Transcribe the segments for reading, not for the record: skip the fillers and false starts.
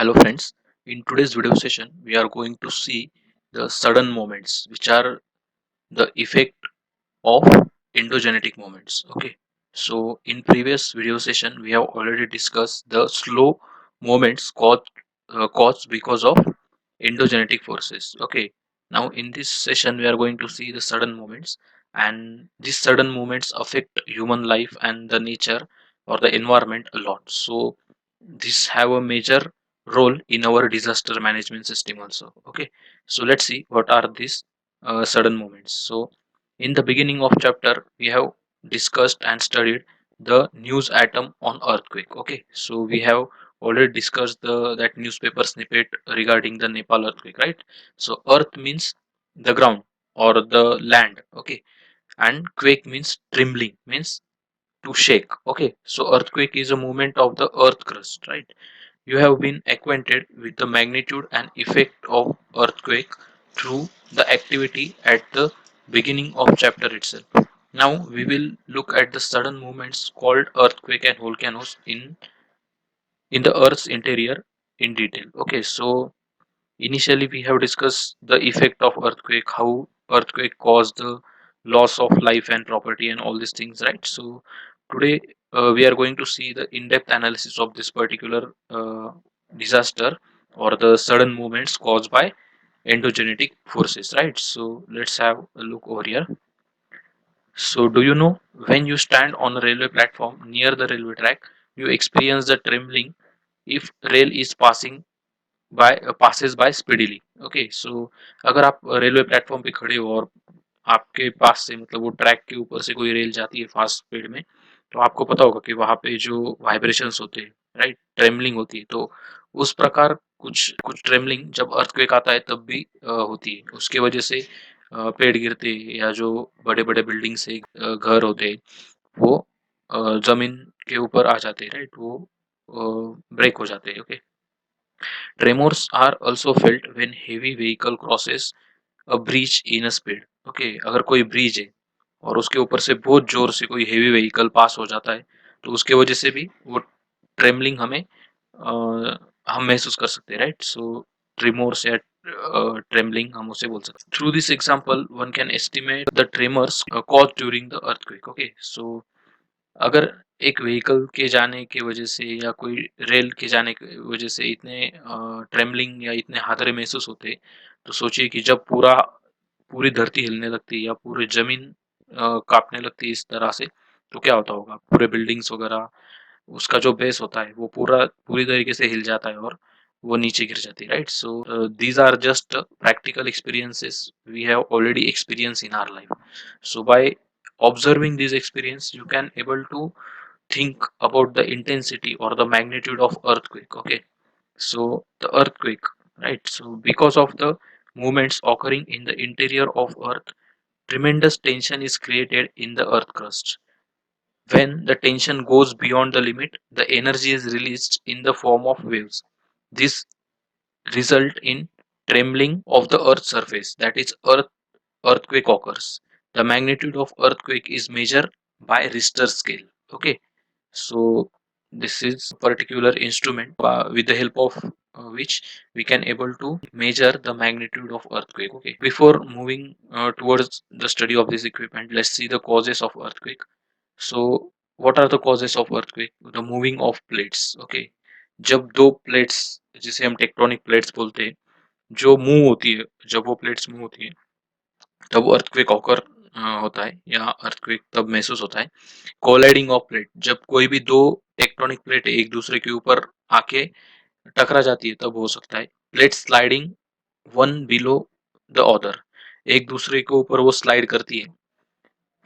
Hello friends, in today's video session we are going to see the sudden moments which are the effect of endogenetic moments. Okay, so in previous video session we have already discussed the slow moments caused because of endogenetic forces. Okay, now in this session we are going to see the sudden moments, and these sudden moments affect human life and the nature or the environment a lot. So these have a major role in our disaster management system also. Okay, so let's see what are these sudden moments. So in the beginning of chapter, we have discussed and studied the news atom on earthquake. Okay, so we have already discussed the that newspaper snippet regarding the Nepal earthquake, right? So earth means the ground or the land. Okay, and quake means trembling, means to shake. Okay, so earthquake is a movement of the earth crust, right? You have been acquainted with the magnitude and effect of earthquake through the activity at the beginning of chapter itself. Now we will look at the sudden movements called earthquake and volcanoes in the earth's interior in detail. Okay, so initially we have discussed the effect of earthquake, how earthquake caused the loss of life and property and all these things, right? So today we are going to see the in-depth analysis of this particular disaster or the sudden movements caused by endogenetic forces, right? So let's have a look over here. So do you know, when you stand on a railway platform near the railway track, you experience the trembling if rail is passes by speedily. Okay, so अगर आप railway platform पे खड़े हो और आपके पास से मतलब वो ट्रैक के ऊपर से कोई रेल जाती है फास्ट स्पीड में, तो आपको पता होगा कि वहां पे जो वाइब्रेशंस होते हैं, राइट, ट्रेमलिंग होती है, तो उस प्रकार कुछ कुछ ट्रेमलिंग जब अर्थक्वेक आता है तब भी होती है। उसके वजह से पेड़ गिरते हैं या जो बड़े बड़े बिल्डिंग से घर होते हैं वो जमीन के ऊपर आ जाते हैं, राइट, वो ब्रेक हो जाते हैं। Okay, tremors are also felt when heavy vehicle crosses a breach in a speed. Okay, अगर कोई ब्रिज है और उसके ऊपर से बहुत जोर से कोई हेवी व्हीकल पास हो जाता है, तो उसके वजह से भी वो ट्रेमलिंग हम महसूस कर सकते हैं, राइट? सो ट्रिमोर्स या ट्रेमलिंग हम उसे बोल सकते हैं। Through this example one can estimate the tremors cause during the earthquake. Okay, so अगर एक व्हीकल के जाने की वजह से या कोई रेल के जाने की वजह से इतने ट्रेमलिंग या इतने हादरे महसूस होते, तो सोचिए कि जब पूरी धरती हिलने लगती है या पूरी जमीन कांपने लगती है इस तरह से, तो क्या होता होगा? पूरे बिल्डिंग्स वगैरह, उसका जो बेस होता है वो पूरी तरीके से हिल जाता है और वो नीचे गिर जाती है, right? So these are just practical experiences we have already experience in our life. So by observing this experience, you can able to think about the intensity or the magnitude of earthquake. Okay, so the earthquake, right? So because of the movements occurring in the interior of earth, tremendous tension is created in the earth crust. When the tension goes beyond the limit, the energy is released in the form of waves. This result in trembling of the earth surface, that is earthquake occurs. The magnitude of earthquake is measured by Richter scale. Okay, so this is a particular instrument with the help of which we can able to measure the magnitude of earthquake. Okay, before moving towards the study of this equipment, let's see the causes of earthquake. So what are the causes of earthquake? The moving of plates. Okay, जब दो plates, जिसे हम tectonic plates बोलते हैं, जो move होती है, जब वो प्लेट्स मूव होती है तब अर्थक्वेक ऑकर होता है या अर्थक्वेक तब महसूस होता है। कोलाइडिंग ऑफ प्लेट, जब कोई भी दो टेक्टोनिक प्लेट एक दूसरे के ऊपर आके टकरा जाती है तब हो सकता है। Plate sliding one below the other, एक दूसरे के ऊपर वो स्लाइड करती है।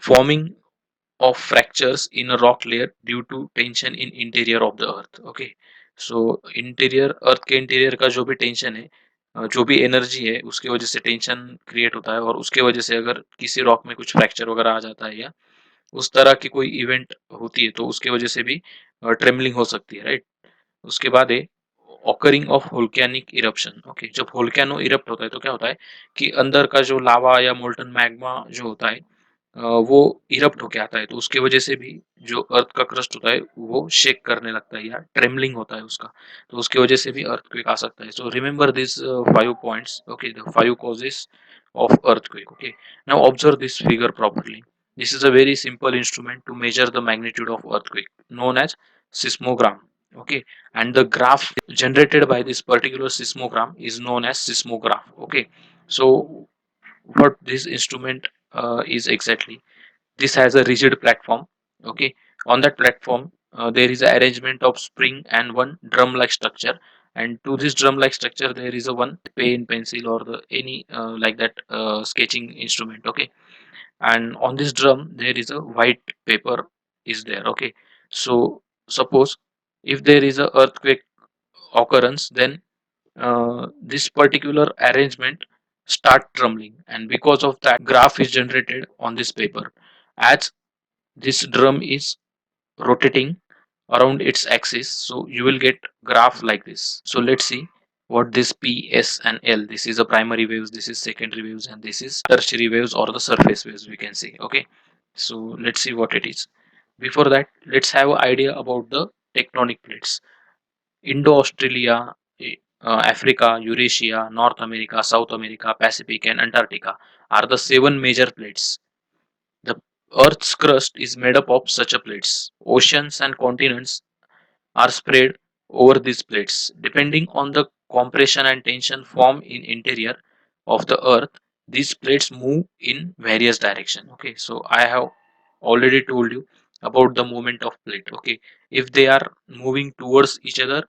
Forming of fractures in a rock layer due to tension in interior of the earth. Okay, so interior earth के इंटीरियर का जो भी टेंशन है, जो भी एनर्जी है, उसकी वजह से टेंशन क्रिएट होता है और उसके वजह से अगर किसी रॉक में कुछ फ्रैक्चर वगैरह आ जाता है या उस तरह की कोई इवेंट होती है तो उसके वजह से भी ट्रेमलिंग हो सकती है, राइट? उसके बाद है occurring of volcanic eruption. Okay, जब वोल्केनो इरप्ट होता है तो क्या होता है कि अंदर का जो लावा या मोल्टन मैग्मा जो होता है वो इरप्ट होके आता है, तो उसके वजह से भी जो अर्थ का क्रस्ट होता है वो शेक करने लगता है या ट्रेमलिंग होता है उसका, तो उसके वजह से भी अर्थक्वेक आ सकता है. So remember this 5 points, okay, the 5 causes of earthquake. Okay, now observe this figure properly. This is a very simple instrument to measure the magnitude of earthquake, known as seismogram. Okay, and the graph generated by this particular seismogram is known as seismograph. Okay, so what this instrument is exactly, this has a rigid platform. Okay, on that platform there is an arrangement of spring and one drum like structure, and to this drum like structure there is a one pen, pencil, or the any like that sketching instrument. Okay, and on this drum there is a white paper is there. Okay, so suppose if there is a earthquake occurrence, then this particular arrangement start trembling, and because of that graph is generated on this paper. As this drum is rotating around its axis, so you will get graph like this. So let's see what this P, S and L, this is a primary waves, this is secondary waves, and this is tertiary waves or the surface waves, we can say. Okay, so let's see what it is. Before that, let's have an idea about the tectonic plates. Indo-Australia, Africa, Eurasia, North America, South America, Pacific, and Antarctica are the 7 major plates. The Earth's crust is made up of such a plates. Oceans and continents are spread over these plates. Depending on the compression and tension formed in interior of the Earth, these plates move in various direction. Okay, so I have already told you about the movement of plate. Okay, if they are moving towards each other,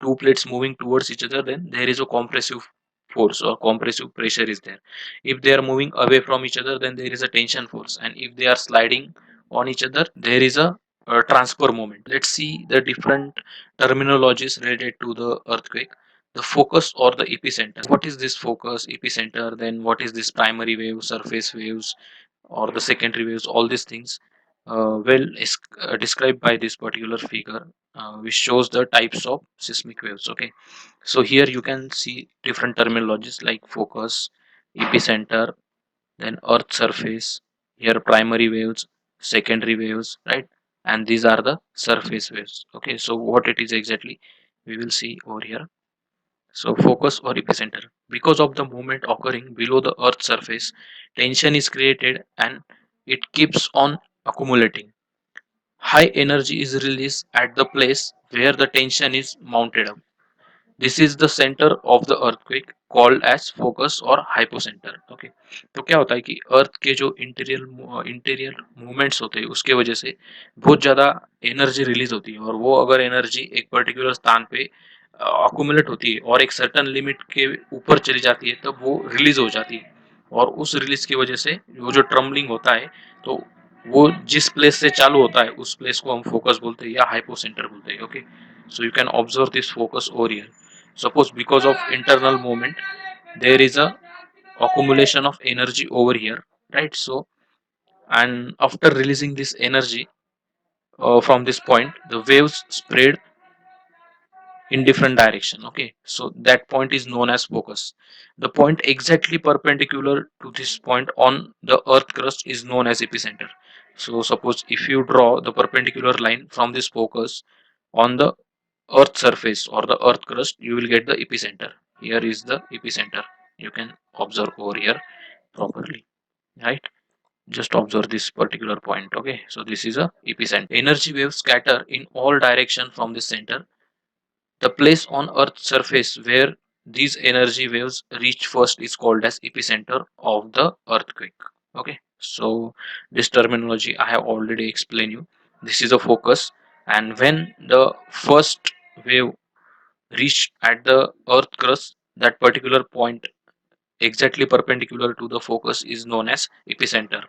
two plates moving towards each other, then there is a compressive force or compressive pressure is there. If they are moving away from each other, then there is a tension force, and if they are sliding on each other, there is a transfer moment. Let's see the different terminologies related to the earthquake. The focus or the epicenter. What is this focus, epicenter? Then what is this primary wave, surface waves, or the secondary waves? All these things well is described by this particular figure, which shows the types of seismic waves. Okay, so here you can see different terminologies like focus, epicenter, then earth surface, here primary waves, secondary waves, right? And these are the surface waves. Okay, so what it is exactly, we will see over here. So focus or epicenter, because of the movement occurring below the earth surface, tension is created and it keeps on accumulating. High energy is released at the place where the tension is mounted up. This is the center of the earthquake called as focus or hypocenter. Okay, तो क्या होता है कि अर्थ के जो interior movements होते हैं उसके वजह से बहुत ज़्यादा एनर्जी रिलीज होती है, और वो अगर एनर्जी एक पर्टिकुलर स्थान पे अकुमुलेट होती है और एक सर्टन लिमिट के ऊपर चली जाती है, तब वो रिलीज हो जाती है, और उस रिलीज की वजह से वो जो ट्रम्बलिंग होता है, तो वो जिस प्लेस से चालू होता है उस प्लेस को हम फोकस बोलते हैं या हाइपोसेंटर बोलते हैं. Okay, so you can observe this focus over here. Suppose because of internal movement there is a accumulation of energy over here, right? So and after releasing this energy from this point, the waves spread in different direction. Okay, so that point is known as focus. The point exactly perpendicular to this point on the earth crust is known as epicenter. So suppose if you draw the perpendicular line from this focus on the earth surface or the earth crust, you will get the epicenter. Here is the epicenter, you can observe over here properly, right? Just observe this particular point. Okay, so this is a epicenter. Energy waves scatter in all direction from the center. The place on earth's surface where these energy waves reach first is called as epicenter of the earthquake. Okay, so this terminology I have already explained you. This is a focus, and when the first wave reached at the earth crust, that particular point exactly perpendicular to the focus is known as epicenter.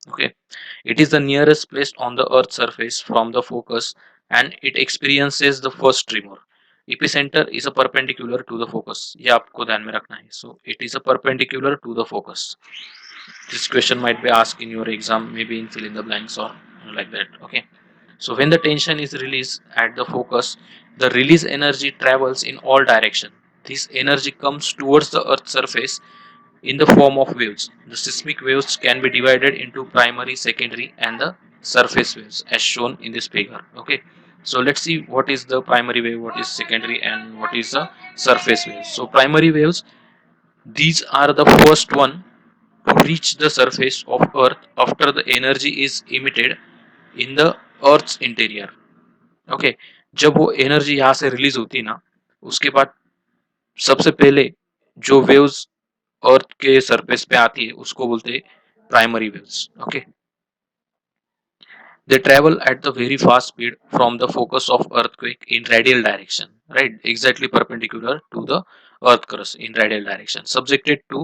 Okay, it is the nearest place on the earth's surface from the focus, and it experiences the first tremor. Epicenter is a perpendicular to the focus, ये आपको ध्यान में रखना है. So it is a perpendicular to the focus. This question might be asked in your exam, maybe in fill in the blanks or like that. Okay, so when the tension is released at the focus, the release energy travels in all direction. This energy comes towards the earth's surface in the form of waves. The seismic waves can be divided into primary, secondary, and the surface waves as shown in this figure. Okay, so let's see what is the primary wave, what is secondary, and what is the surface waves. So primary waves, these are the first one to reach the surface of earth after the energy is emitted in the earth's interior. Okay, जब वो energy यहाँ से release होती है ना, उसके बाद सबसे पहले जो वेव्स अर्थ के सरफेस पे आती है उसको बोलते हैं primary waves. Okay, they travel at the very fast speed from the focus of earthquake in radial direction, right, exactly perpendicular to the earth crust in radial direction, subjected to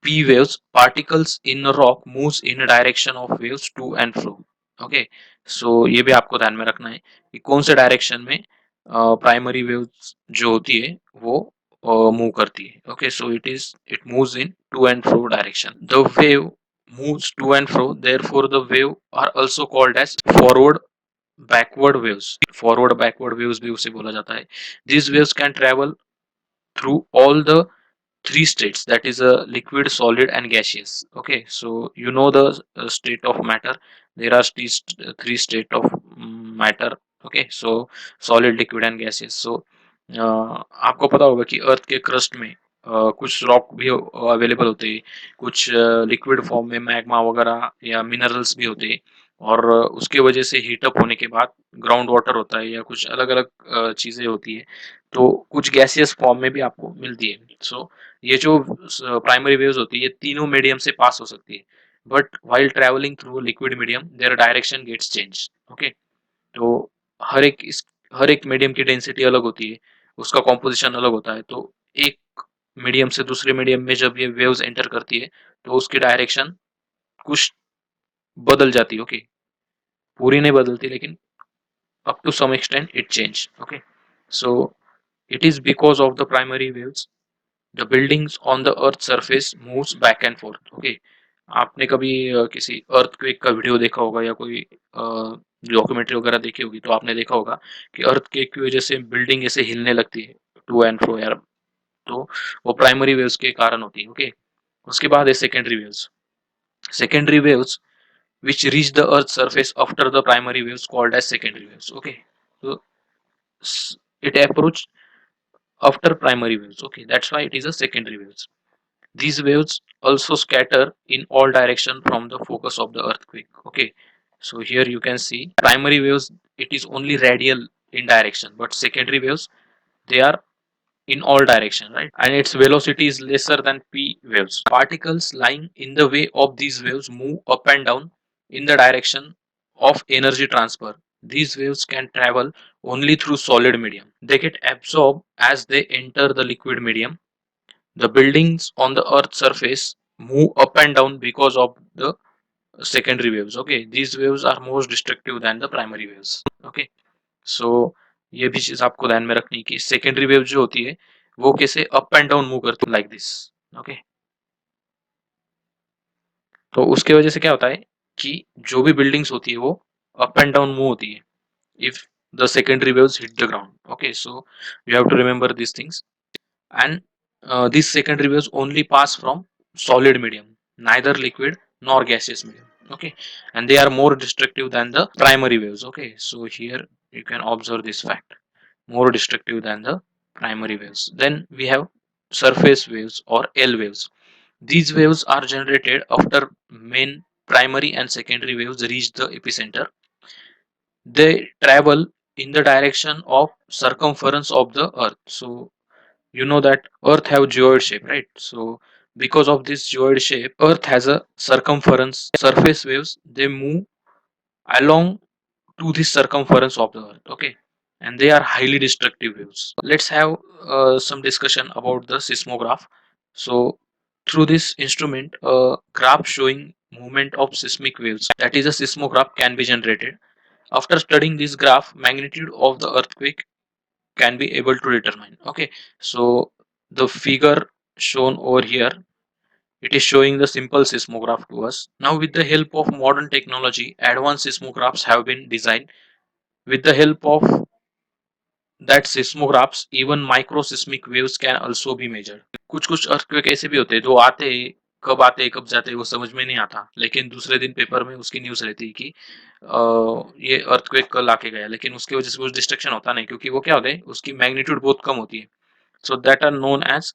P waves. Particles in a rock moves in a direction of waves to and fro. Okay, so ये भी आपको ध्यान में रखना है कि कौन से डायरेक्शन में प्राइमरी वेव्स जो होती है वो मूव करती है. Okay, so it moves in to and fro direction. The wave moves to and fro, therefore the wave are also called as forward backward waves. Forward backward waves भी उसे बोला जाता है. These waves can travel through all the three states, that is a liquid, solid, and gaseous. Okay, so you know the state of matter. There are three state of matter. Okay, so solid, liquid, and gaseous. So आपको पता होगा कि अर्थ के crust में कुछ rock भी available होते हैं, कुछ लिक्विड फॉर्म में मैग्मा वगैरह या मिनरल्स भी होते हैं, और उसके वजह से हीटअप होने के बाद ग्राउंड वाटर होता है या कुछ अलग अलग चीजें होती है, तो कुछ गैसियस फॉर्म में भी आपको मिलती है. सो ये जो प्राइमरी वेव्स होती है ये तीनों मीडियम से पास हो सकती है, but while travelling through liquid medium their direction gets change. Okay, तो हर एक इस हर एक मीडियम की डेंसिटी अलग होती है, उसका कॉम्पोजिशन अलग होता है, तो एक मीडियम से दूसरे मीडियम में जब ये वेव्स एंटर करती है तो उसकी डायरेक्शन कुछ बदल जाती है. ओके, पूरी नहीं बदलती लेकिन up to some extent it changed. Okay, so it is because of the primary waves the buildings on the earth surface moves back and forth. Okay, आपने कभी किसी अर्थक्वेक का वीडियो देखा होगा या कोई डॉक्यूमेंट्री वगैरह देखी होगी, तो आपने देखा होगा कि अर्थक्वेक की वजह से बिल्डिंग ऐसे हिलने लगती है टू एंड फ्रो यार, तो वो प्राइमरी वेव्स के कारण होती है. ओके, उसके बाद है secondary waves. Secondary waves which reach the earth's surface after the primary waves called as secondary waves. Okay, so it approach after primary waves. Okay, that's why it is a secondary waves. These waves also scatter in all direction from the focus of the earthquake. Okay, so here you can see primary waves, it is only radial in direction, but secondary waves, they are in all direction, right, and its velocity is lesser than P waves. Particles lying in the way of these waves move up and down in the direction of energy transfer. These waves can travel only through solid medium. They get absorbed as they enter the liquid medium. The buildings on the earth's surface move up and down because of the secondary waves. Okay, these waves are more destructive than the primary waves. Okay, सो ये भी चीज आपको ध्यान में रखनी है कि secondary wave जो होती है वो कैसे अप एंड डाउन मूव करती है लाइक दिस. ओके, तो उसके वजह से क्या होता है कि जो भी बिल्डिंग्स होती है वो अप एंड डाउन मूव होती है if the secondary waves hit the ground. Okay, so you have to remember this things, and these secondary waves only pass from solid medium, neither liquid nor gaseous medium. Okay, and they are more destructive than the primary waves. Okay, so here you can observe this fact, more destructive than the primary waves. Then we have surface waves or L waves. These waves are generated after main primary and secondary waves reach the epicenter. They travel in the direction of circumference of the earth. So you know that earth have geoid shape, right? So because of this geoid shape earth has a circumference. Surface waves, they move along to the circumference of the earth. Okay, and they are highly destructive waves. Let's have some discussion about the seismograph. So through this instrument a graph showing movement of seismic waves, that is a seismograph, can be generated. After studying this graph, magnitude of the earthquake can be able to determine. Okay, so the figure shown over here, it is showing the simple seismograph to us. Now with the help of modern technology, advanced seismographs have been designed. With the help of that seismographs even microseismic waves can also be measured. कुछ कुछ earthquake ऐसे भी होते हैं जो आते कब जाते हैं वो समझ में नहीं आता, लेकिन दूसरे दिन पेपर में उसकी न्यूज रहती है कि ये अर्थक्वेक कल आके गया, लेकिन उसकी वजह से कुछ डिस्ट्रक्शन होता नहीं, क्योंकि वो क्या होता है उसकी मैग्नीट्यूड बहुत कम होती है. So that are known as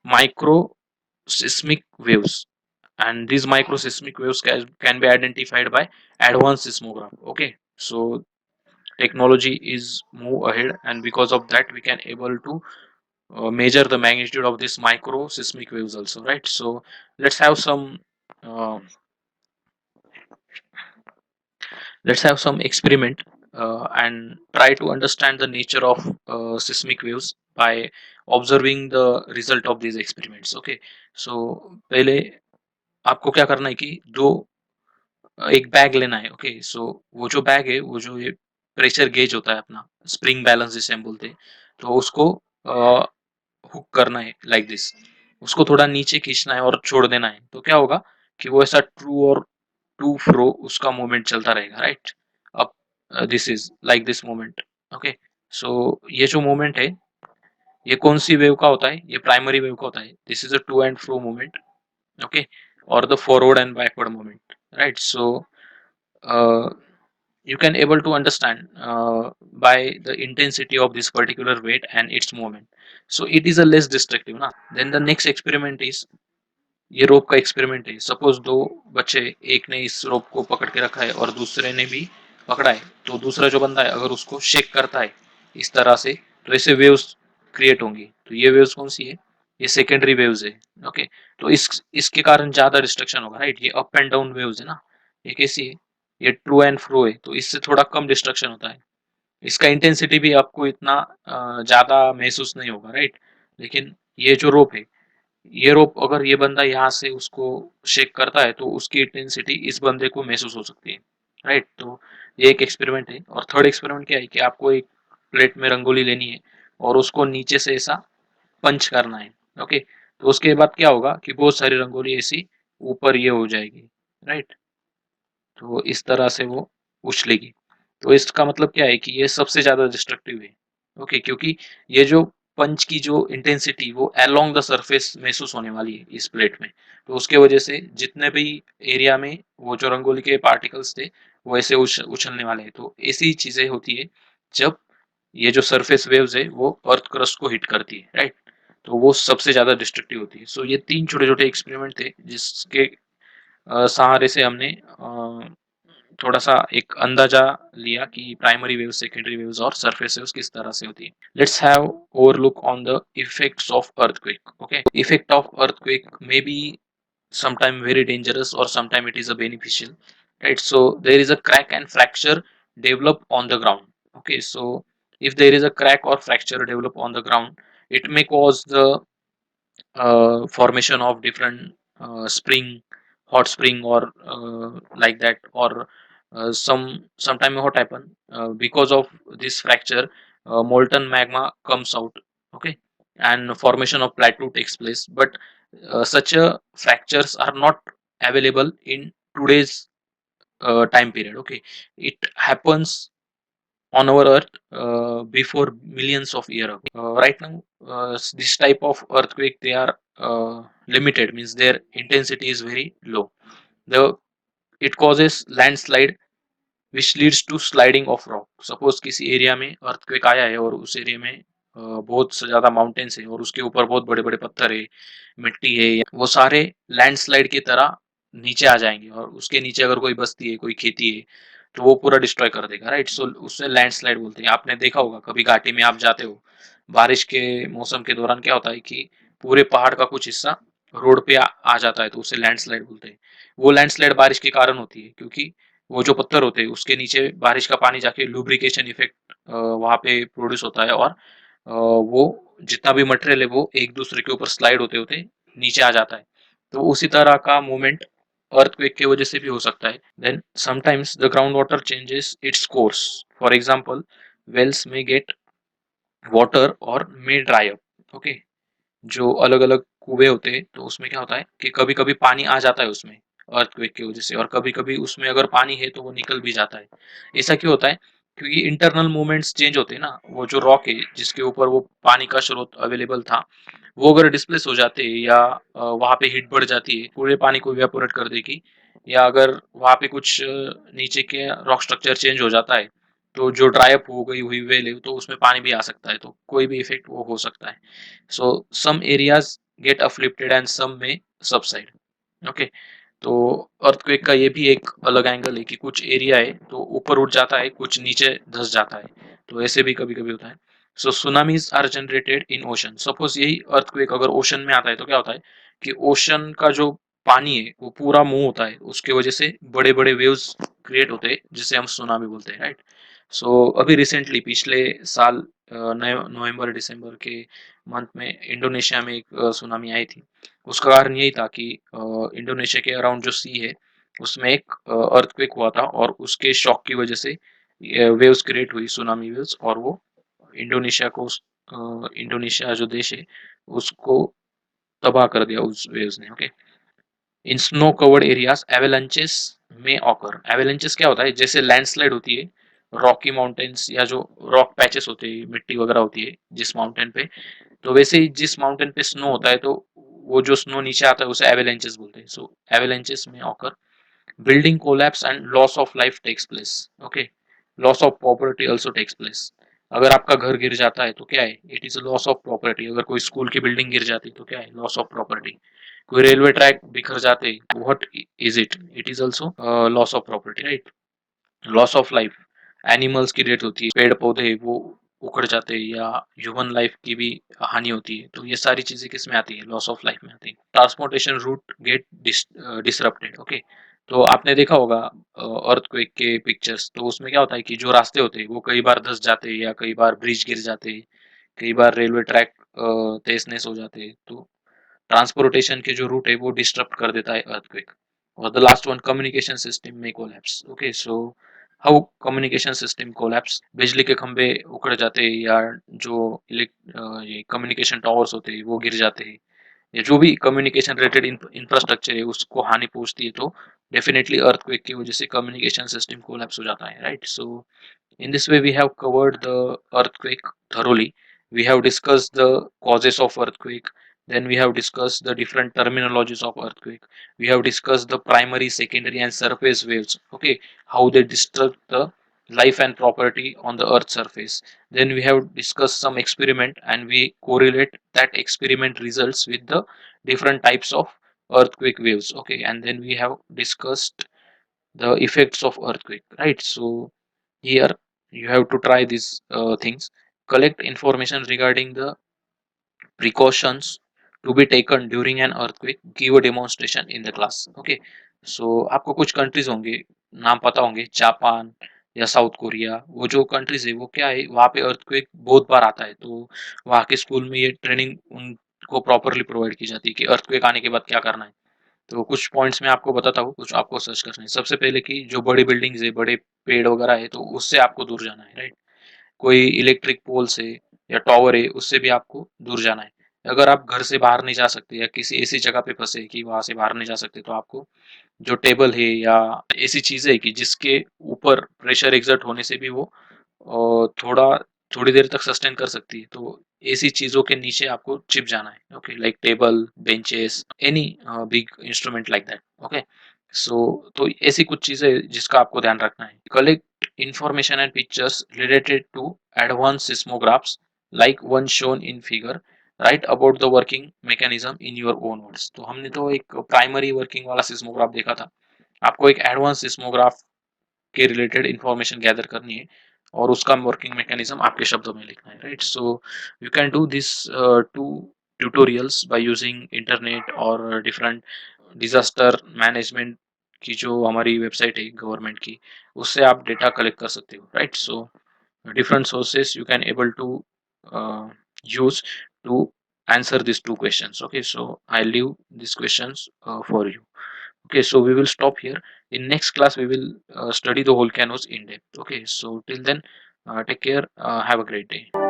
microseismic waves, and these microseismic waves can be identified by advanced seismograph. Okay, so technology is move ahead, and because of that we can able to measure the magnitude of this micro seismic waves also, right? So let's have some uh, let's have some experiment and try to understand the nature of seismic waves by observing the result of these experiments. Okay, so पहले आपको क्या करना है कि जो एक bag लेना है. ओके, सो वो जो बैग है, वो जो ये प्रेशर गेज होता है अपना, स्प्रिंग बैलेंस जिसे हम बोलते हैं, तो उसको हुक करना है लाइक दिस. उसको थोड़ा नीचे खींचना है और छोड़ देना है, तो क्या होगा कि वो ऐसा ट्रू और टू फ्रो उसका मूवमेंट चलता रहेगा, राइट? अब this is like this movement. Okay, so ये जो मूवमेंट है ये कौन सी वेव का होता है? ये प्राइमरी वेव का होता है. This is a to and fro movement. Okay, और the forward and backward movement, right? So uh, you can able to understand by the intensity of this particular weight and its movement. So it is a less destructive ना. Then the next experiment is ये रोप का experiment है. Suppose दो बच्चे, एक ने इस रोप को पकड़ के रखा है और दूसरे ने भी पकड़ा है, तो दूसरा जो बंदा है अगर उसको शेक करता है इस तरह से, तो ऐसे वेव्स क्रिएट होंगी. तो ये वेव्स कौन सी है? ये सेकेंडरी वेव्स है. ओके, तो इसके कारण ज्यादा डिस्ट्रक्शन होगा, राइट? ये अप एंड डाउन वेव्स है ना, ये कैसी है? ये ट्रू एंड फ्रो है, तो इससे थोड़ा कम डिस्ट्रक्शन होता है. इसका इंटेंसिटी भी आपको इतना ज्यादा महसूस नहीं होगा, राइट? लेकिन ये जो रोप है, ये रोप अगर ये बंदा यहाँ से उसको शेक करता है तो उसकी इंटेंसिटी इस बंदे को महसूस हो सकती है, राइट? तो ये एक एक्सपेरिमेंट है. और थर्ड एक्सपेरिमेंट क्या है कि आपको एक प्लेट में रंगोली लेनी है और उसको नीचे से ऐसा पंच करना है. ओके, तो उसके बाद क्या होगा कि बहुत सारी रंगोली ऐसी ऊपर ये हो जाएगी, राइट? तो इस तरह से वो उछलेगी. तो इसका मतलब क्या है कि ये सबसे ज्यादा डिस्ट्रक्टिव है. ओके, क्योंकि ये जो पंच की जो इंटेंसिटी वो अलोंग द सरफेस महसूस होने वाली है इस प्लेट में, तो उसके वजह से जितने भी एरिया में वो जो रंगोली के पार्टिकल्स थे वो ऐसे उछलने वाले हैं. तो ऐसी चीजें होती है जब ये जो सरफेस वेव्स है वो अर्थ क्रस्ट को हिट करती है, राइट? तो वो सबसे ज्यादा डिस्ट्रक्टिव होती है. सो ये तीन छोटे छोटे एक्सपेरिमेंट थे जिसके सहारे से हमने थोड़ा सा एक अंदाजा लिया कि प्राइमरी वेव्स, सेकेंडरी वेव्स और सरफेस वेव्स किस तरह से होती है. Let's have overlook on the effects of earthquake. Okay, effect of earthquake may be sometime very dangerous or sometime it is a beneficial, right? So there is a crack and fracture develop on the ground. Okay, so if there is a crack or fracture develop on the ground, it may cause the formation of different spring, hot spring, or like that, or sometime what happen because of this fracture, molten magma comes out. Okay, and formation of plateau takes place, but such fractures are not available in today's time period. Okay, it happens on our earth before millions of years ago. Right now, this type of earthquake, they are limited, means their intensity is very low. The It causes landslide which leads to sliding of rock. Suppose किसी area में earthquake आया है और उस area में बहुत से ज्यादा माउंटेन्स है और उसके ऊपर बहुत बड़े बड़े पत्थर है, मिट्टी है, वो सारे लैंडस्लाइड की तरह नीचे आ जाएंगे, और उसके नीचे अगर कोई बस्ती है, कोई खेती है, तो वो पूरा डिस्ट्रॉय कर देगा, राइट? सो उससे लैंडस्लाइड बोलते हैं. आपने देखा होगा कभी घाटी में आप जाते हो, बारिश के मौसम के दौरान क्या होता है कि पूरे पहाड़ का कुछ हिस्सा रोड पे आ जाता है, तो उसे लैंडस्लाइड बोलते हैं. वो लैंडस्लाइड बारिश के कारण होती है, क्योंकि वो जो पत्थर होते हैं उसके नीचे बारिश का पानी जाके लुब्रिकेशन इफेक्ट वहां पे प्रोड्यूस होता है, और वो जितना भी मटेरियल है वो एक दूसरे के ऊपर स्लाइड होते होते नीचे आ जाता है. तो उसी तरह का मूवमेंट अर्थक्वेक की वजह से भी हो सकता है. Then sometimes the ground water changes its course. For example, wells में गेट वाटर और मे ड्राई अप. ओके, जो अलग अलग कुएं होते हैं तो उसमें क्या होता है कि कभी कभी पानी आ जाता है उसमें अर्थक्वेक की वजह से, और कभी कभी उसमें अगर पानी है तो वो निकल भी जाता है. ऐसा क्यों होता है? क्योंकि इंटरनल मूवमेंट्स चेंज होते हैं ना, वो जो रॉक है जिसके ऊपर वो पानी का स्रोत अवेलेबल था, वो अगर डिस्प्लेस हो जाते हैं या वहां पे हीट बढ़ जाती है, पूरे पानी को इवेपोरेट कर देगी, या अगर वहां पे कुछ नीचे के रॉक स्ट्रक्चर चेंज हो जाता है, तो जो ड्राई अप हो गई हुई वेल है तो उसमें पानी भी आ सकता है, तो कोई भी इफेक्ट वो हो सकता है। So some areas get afflicted and some में सबसाइड। ओके, तो अर्थक्वेक का ये भी एक अलग एंगल है कि कुछ एरिया है तो ऊपर उठ जाता है, कुछ नीचे धंस जाता है, तो ऐसे भी कभी कभी होता है। So tsunamis are generated in ocean. Suppose यही अर्थक्वेक अगर ओशन में आता है तो क्या होता है कि ओशन का जो पानी है वो पूरा मूव होता है, उसके वजह से बड़े बड़े वेव्स क्रिएट होते हैं जिसे हम सुनामी बोलते हैं, राइट। सो अभी रिसेंटली पिछले साल नवंबर दिसंबर के मंथ में इंडोनेशिया में एक सुनामी आई थी। उसका कारण यही था कि इंडोनेशिया के अराउंड जो सी है उसमें एक अर्थक्वेक हुआ था, और उसके शॉक की वजह से वेव्स क्रिएट हुई, सुनामी वेव्स, और वो इंडोनेशिया को इंडोनेशिया जो देश है उसको तबाह कर दिया उस वेव्स ने। Okay, in snow covered areas avalanches में ऑकर। एवेलेंचेस क्या होता है, जैसे लैंडस्लाइड होती है रॉकी माउंटेन्स या जो रॉक पैचेस होते हैं, मिट्टी वगैरह होती है जिस माउंटेन पे, तो वैसे ही जिस माउंटेन पे स्नो होता है तो वो जो स्नो नीचे आता है उसे एवेलेंचेस बोलते हैं। सो एवेलेंचेस में occur, building collapse and loss of life takes place. Okay, loss of property also takes place. अगर आपका घर गिर जाता है तो क्या है, it is loss of property. अगर कोई स्कूल की बिल्डिंग गिर जाती है तो क्या है, लॉस ऑफ प्रॉपर्टी। कोई रेलवे ट्रैक बिखर जाते हैं, what is it, it is also loss of property, right. Loss of life, animals की डेथ होती है, पेड़ पौधे वो उखड़ जाते हैं, या ह्यूमन लाइफ की भी हानि होती है, तो ये सारी चीजें किस में आती है, लॉस ऑफ लाइफ में आती है। Transportation route get disrupted. Okay, तो आपने देखा होगा अर्थक्वेक के पिक्चर्स, तो उसमें क्या होता है कि जो रास्ते होते हैं वो कई बार धंस जाते हैं, या कई बार ब्रिज गिर जाते हैं, कई बार रेलवे ट्रैक तहस नहस हो जाते हैं, तो ट्रांसपोर्टेशन के जो रूट है वो डिस्टर्ब कर देता है अर्थक्वेक। और the last one, communication system में collapse. Okay, so how communication system collapse, बिजली के खंभे उखड़ जाते हैं, या जो ये कम्युनिकेशन टावर्स होते हैं वो गिर जाते हैं, या जो भी कम्युनिकेशन रिलेटेड इंफ्रास्ट्रक्चर है उसको हानि पहुंचती है, तो डेफिनेटली अर्थक्वेक की वजह से कम्युनिकेशन सिस्टम कोलैप्स हो जाता है, right. So in this way, we have covered the earthquake thoroughly. We have discussed the causes of earthquake. Then we have discussed the different terminologies of earthquake. We have discussed the primary, secondary, and surface waves. Okay, how they disturb the life and property on the Earth's surface. Then we have discussed some experiment, and we correlate that experiment results with the different types of earthquake waves. Okay, and then we have discussed the effects of earthquake. Right. So here you have to try these things, collect information regarding the precautions to be taken during an earthquake, give a demonstration in the class. Okay, so आपको कुछ countries होंगे, नाम पता होंगे, Japan या south Korea, वो जो countries है वो क्या है, वहाँ पे अर्थक्वेक बहुत बार आता है, तो वहाँ के स्कूल में ये ट्रेनिंग उनको प्रॉपरली प्रोवाइड की जाती है कि अर्थक्वेक आने के बाद क्या करना है। तो कुछ पॉइंट्स मैं आपको बताता हूँ, कुछ आपको सर्च करना है। सबसे पहले कि जो बड़ी बिल्डिंग्स है, बड़े पेड़ वगैरह है, तो उससे आपको दूर जाना है, राइट। कोई इलेक्ट्रिक पोल से या टावर है उससे भी आपको दूर जाना है। अगर आप घर से बाहर नहीं जा सकते या किसी ऐसी जगह पे फंसे कि वहां से बाहर नहीं जा सकते, तो आपको जो टेबल है या ऐसी चीजें है कि जिसके ऊपर प्रेशर एग्जर्ट होने से भी वो थोड़ा थोड़ी देर तक सस्टेन कर सकती है, तो ऐसी चीजों के नीचे आपको छिप जाना है। Okay, like table, benches, any big instrument like that. Okay, so तो ऐसी कुछ चीजें जिसका आपको ध्यान रखना है। Collect information and pictures related to advance seismographs like one shown in figure, right about the working mechanism in your own words. तो हमने तो एक प्राइमरी वर्किंग वाला सिस्मोग्राफ देखा था, आपको एक एडवांस सिस्मोग्राफ के रिलेटेड इंफॉर्मेशन गैदर करनी है और उसका वर्किंग मैकेनिज्म आपके शब्दों में लिखना है, right. So you can do this to tutorials by using internet और डिफरेंट डिजास्टर मैनेजमेंट की जो हमारी वेबसाइट है गवर्नमेंट की, उससे आप डेटा कलेक्ट कर सकते हो, right. So different sources you can able to use to answer these two questions. Okay, so I leave these questions for you. Okay, so we will stop here. In next class we will study the volcanoes in depth. Okay, so till then, take care, have a great day.